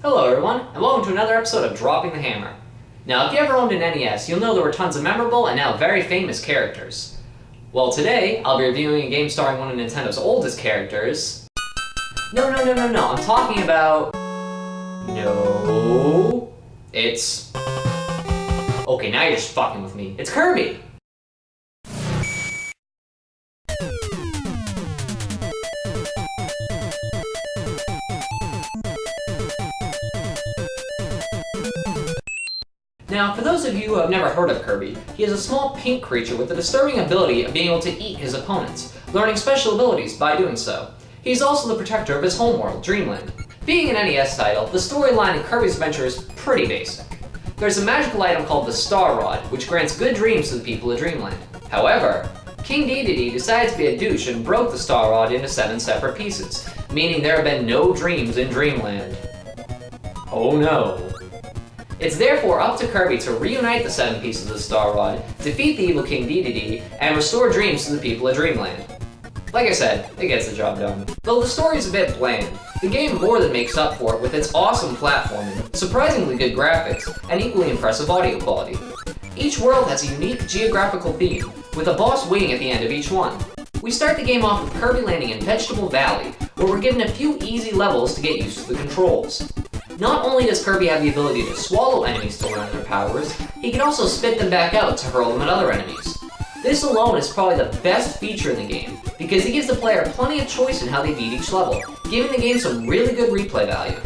Hello everyone, and welcome to another episode of Dropping the Hammer. Now, if you ever owned an NES, you'll know there were tons of memorable and now very famous characters. Well, today, I'll be reviewing a game starring one of Nintendo's oldest characters. No, I'm talking about... No... It's... Okay, now you're just fucking with me. It's Kirby! Now, for those of you who have never heard of Kirby, he is a small pink creature with the disturbing ability of being able to eat his opponents, learning special abilities by doing so. He's also the protector of his homeworld, Dreamland. Being an NES title, the storyline in Kirby's Adventure is pretty basic. There's a magical item called the Star Rod, which grants good dreams to the people of Dreamland. However, King Dedede decided to be a douche and broke the Star Rod into 7 separate pieces, meaning there have been no dreams in Dreamland. Oh no. It's therefore up to Kirby to reunite the 7 pieces of the Star Rod, defeat the evil King Dedede, and restore dreams to the people of Dreamland. Like I said, it gets the job done. Though the story's a bit bland, the game more than makes up for it with its awesome platforming, surprisingly good graphics, and equally impressive audio quality. Each world has a unique geographical theme, with a boss waiting at the end of each one. We start the game off with Kirby landing in Vegetable Valley, where we're given a few easy levels to get used to the controls. Not only does Kirby have the ability to swallow enemies to learn their powers, he can also spit them back out to hurl them at other enemies. This alone is probably the best feature in the game, because it gives the player plenty of choice in how they beat each level, giving the game some really good replay value.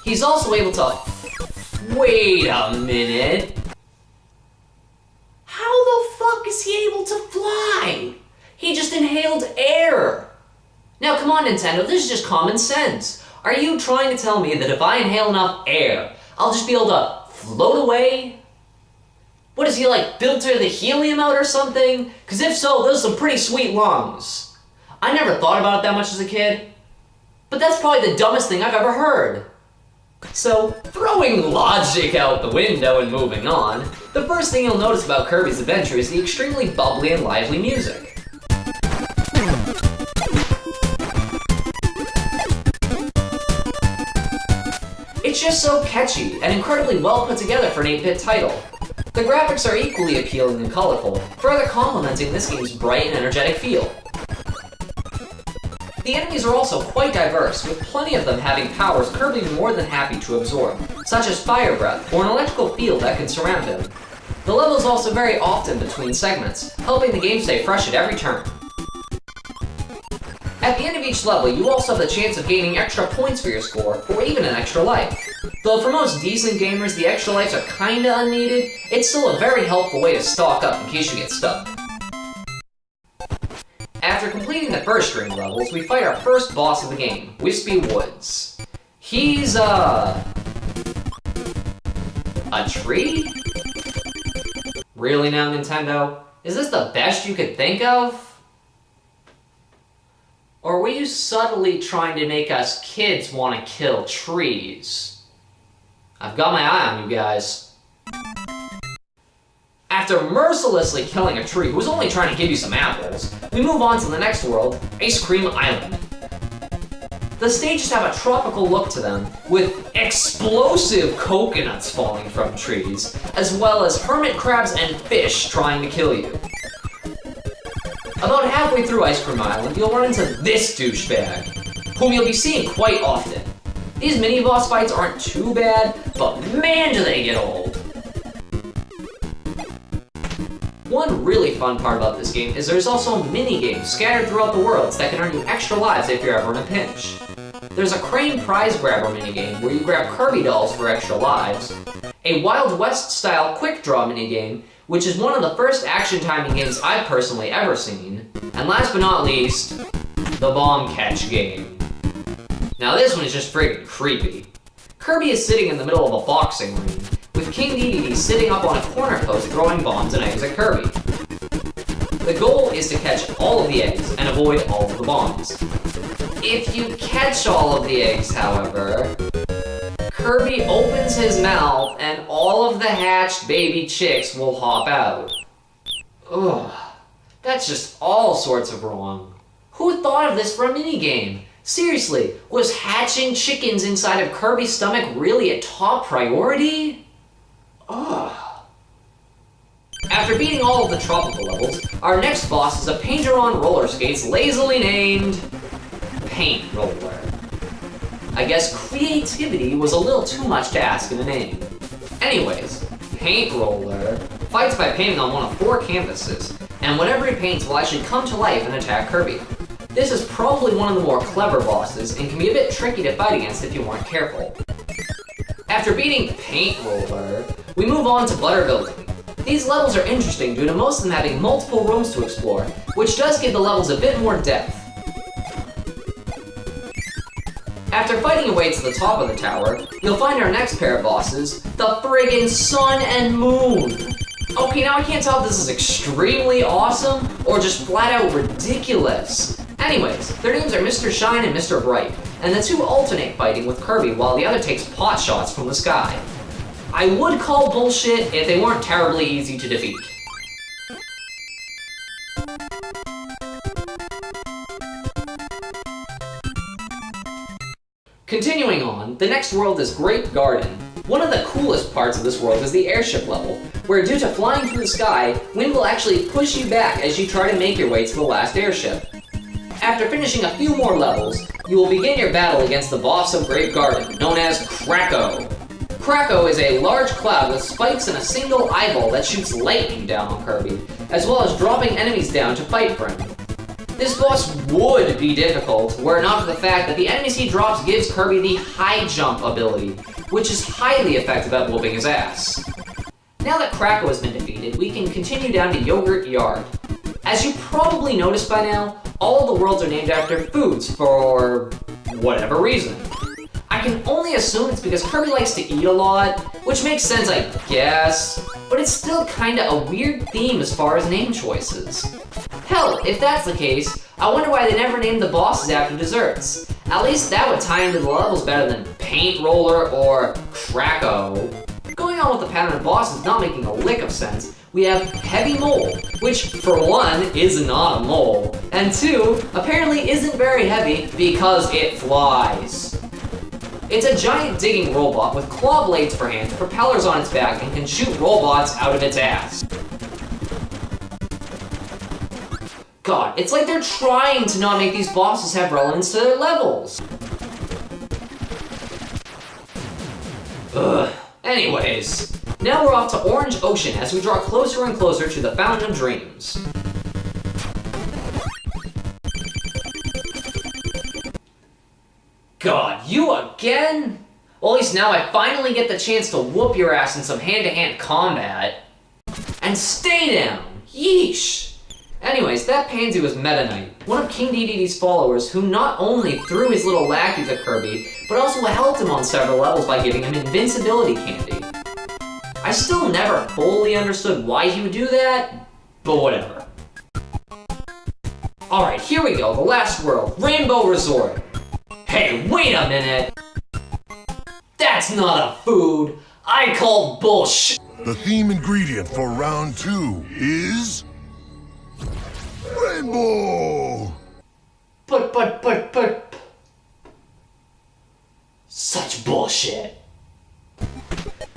He's also able to... Wait a minute! How the fuck is he able to fly? He just inhaled air! Now come on Nintendo, this is just common sense. Are you trying to tell me that if I inhale enough air, I'll just be able to float away? What is he like, filter the helium out or something? Because if so, those are some pretty sweet lungs. I never thought about it that much as a kid, but that's probably the dumbest thing I've ever heard. So, throwing logic out the window and moving on, the first thing you'll notice about Kirby's Adventure is the extremely bubbly and lively music. It's just so catchy and incredibly well put together for an 8-bit title. The graphics are equally appealing and colorful, further complementing this game's bright and energetic feel. The enemies are also quite diverse, with plenty of them having powers Kirby is more than happy to absorb, such as fire breath or an electrical field that can surround him. The levels also vary often between segments, helping the game stay fresh at every turn. At the end of each level, you also have the chance of gaining extra points for your score, or even an extra life. Though for most decent gamers, the extra lives are kinda unneeded, it's still a very helpful way to stock up in case you get stuck. After completing the first string of levels, we fight our first boss of the game, Wispy Woods. He's, a tree? Really now, Nintendo? Is this the best you could think of? Or were you subtly trying to make us kids want to kill trees? I've got my eye on you guys. After mercilessly killing a tree who was only trying to give you some apples, we move on to the next world, Ice Cream Island. The stages have a tropical look to them, with explosive coconuts falling from trees, as well as hermit crabs and fish trying to kill you. About halfway through Ice Cream Island, you'll run into this douchebag, whom you'll be seeing quite often. These mini-boss fights aren't too bad, but man do they get old. One really fun part about this game is there's also mini-games scattered throughout the worlds that can earn you extra lives if you're ever in a pinch. There's a Crane Prize Grabber minigame where you grab Kirby dolls for extra lives, a Wild West-style quick draw minigame, which is one of the first action timing games I've personally ever seen, and last but not least, the Bomb Catch game. Now this one is just friggin' creepy. Kirby is sitting in the middle of a boxing ring, with King Dedede sitting up on a corner post throwing bombs and eggs at Kirby. The goal is to catch all of the eggs and avoid all of the bombs. If you catch all of the eggs, however, Kirby opens his mouth and all of the hatched baby chicks will hop out. Ugh, that's just all sorts of wrong. Who thought of this for a minigame? Seriously, was hatching chickens inside of Kirby's stomach really a top priority? Ugh. After beating all of the tropical levels, our next boss is a painter on roller skates lazily named Paint Roller. I guess creativity was a little too much to ask in a name. Anyways, Paint Roller fights by painting on one of 4 canvases, and whatever he paints will actually come to life and attack Kirby. This is probably one of the more clever bosses and can be a bit tricky to fight against if you weren't careful. After beating Paint Roller, we move on to Butter Building. These levels are interesting due to most of them having multiple rooms to explore, which does give the levels a bit more depth. After fighting your way to the top of the tower, you'll find our next pair of bosses, the friggin' Sun and Moon! Okay, now I can't tell if this is extremely awesome, or just flat out ridiculous. Anyways, their names are Mr. Shine and Mr. Bright, and the two alternate fighting with Kirby while the other takes pot shots from the sky. I would call bullshit if they weren't terribly easy to defeat. Continuing on, the next world is Great Garden. One of the coolest parts of this world is the airship level, where due to flying through the sky, wind will actually push you back as you try to make your way to the last airship. After finishing a few more levels, you will begin your battle against the boss of Great Garden, known as Kracko. Kracko is a large cloud with spikes and a single eyeball that shoots lightning down on Kirby, as well as dropping enemies down to fight for him. This boss would be difficult were it not for the fact that the enemies he drops gives Kirby the high jump ability, which is highly effective at whooping his ass. Now that Kracko has been defeated, we can continue down to Yogurt Yard. As you probably noticed by now, all of the worlds are named after foods for whatever reason. I can only assume it's because Kirby likes to eat a lot, which makes sense I guess, but it's still kinda a weird theme as far as name choices. Hell, if that's the case, I wonder why they never named the bosses after desserts. At least that would tie into the levels better than Paint Roller or Kracko. Going on with the pattern of bosses not making a lick of sense, we have Heavy Mole, which for one, is not a mole, and two, apparently isn't very heavy because it flies. It's a giant digging robot with claw blades for hands, propellers on its back, and can shoot robots out of its ass. God, it's like they're trying to not make these bosses have relevance to their levels. Ugh. Anyways, now we're off to Orange Ocean as we draw closer and closer to the Fountain of Dreams. God, you again? Well, at least now I finally get the chance to whoop your ass in some hand-to-hand combat. And stay down! Yeesh! Anyways, that pansy was Meta Knight, one of King Dedede's followers who not only threw his little lackeys at Kirby, but also helped him on several levels by giving him invincibility candy. I still never fully understood why he would do that, but whatever. Alright, here we go, the last world, Rainbow Resort. Hey, wait a minute! That's not a food! I call bullshit! The theme ingredient for round 2 is... Rainbow! But... Such bullshit.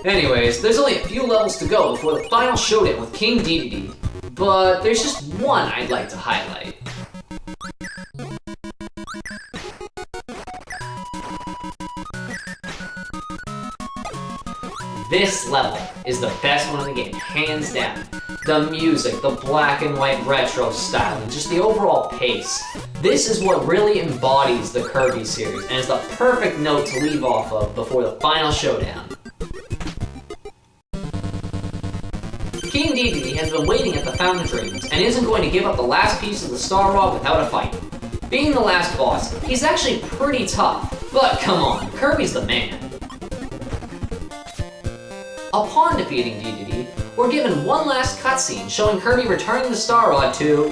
Anyways, there's only a few levels to go before the final showdown with King Dedede, but there's just one I'd like to highlight. This level is the best one in the game, hands down. The music, the black and white retro style, and just the overall pace. This is what really embodies the Kirby series, and is the perfect note to leave off of before the final showdown. King Dedede has been waiting at the Fountain of Dreams, and isn't going to give up the last piece of the Star Rod without a fight. Being the last boss, he's actually pretty tough, but come on, Kirby's the man. Upon defeating Dedede, we're given one last cutscene showing Kirby returning the Star Rod to...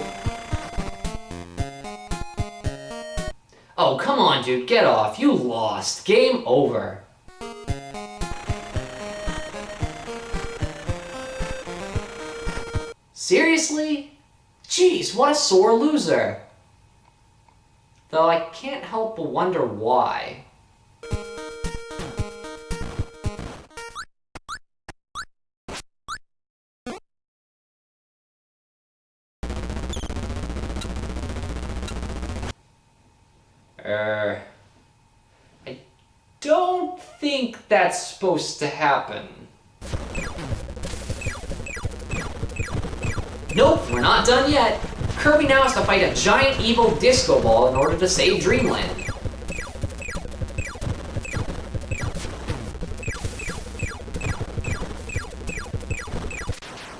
Oh, come on, dude, get off. You lost. Game over. Seriously? Jeez, what a sore loser. though I can't help but wonder why. I don't think that's supposed to happen. Nope, we're not done yet. Kirby now has to fight a giant evil disco ball in order to save Dreamland.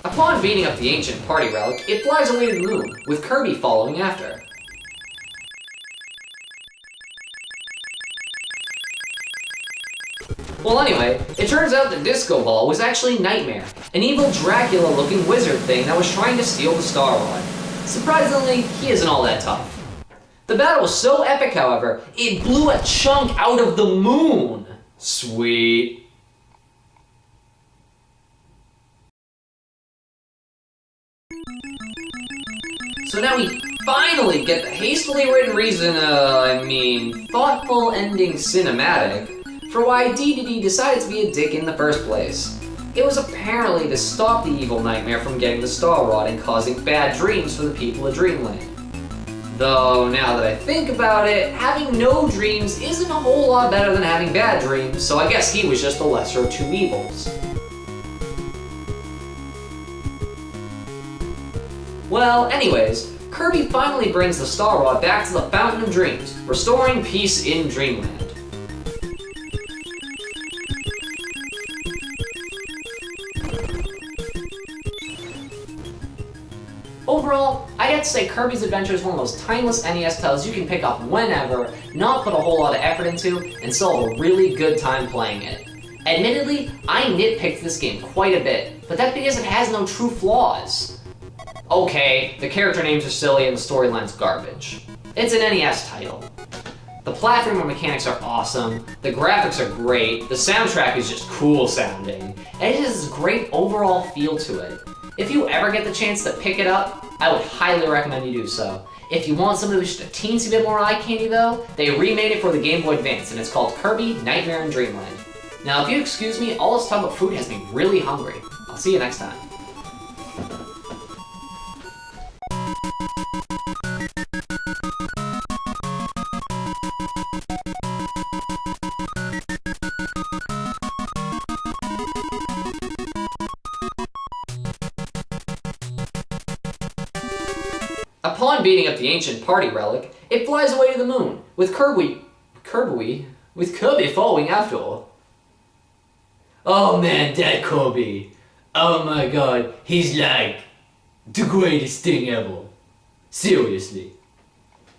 Upon beating up the ancient party relic, it flies away to the moon, with Kirby following after. Well anyway, it turns out the disco ball was actually Nightmare, an evil Dracula-looking wizard thing that was trying to steal the Star Rod. Surprisingly, he isn't all that tough. The battle was so epic, however, it blew a chunk out of the moon. Sweet. So now we finally get the hastily written reason, thoughtful ending cinematic for why DDD decided to be a dick in the first place. It was apparently to stop the evil Nightmare from getting the Star Rod and causing bad dreams for the people of Dreamland. Though, now that I think about it, having no dreams isn't a whole lot better than having bad dreams, so I guess he was just the lesser of two evils. Well, anyways, Kirby finally brings the Star Rod back to the Fountain of Dreams, restoring peace in Dreamland. Overall, I'd have to say Kirby's Adventure is one of those timeless NES titles you can pick up whenever, not put a whole lot of effort into, and still have a really good time playing it. Admittedly, I nitpicked this game quite a bit, but that's because it has no true flaws. Okay, the character names are silly and the storyline's garbage. It's an NES title. The platformer mechanics are awesome, the graphics are great, the soundtrack is just cool sounding, and it has this great overall feel to it. If you ever get the chance to pick it up, I would highly recommend you do so. If you want something with just a teensy bit more eye candy though, they remade it for the Game Boy Advance and it's called Kirby Nightmare in Dreamland. Now if you excuse me, all this talk about food has me really hungry. I'll see you next time. Upon beating up the ancient party relic, it flies away to the moon, with Kirby following after. Oh man, that Kirby. Oh my god, he's like the greatest thing ever. Seriously.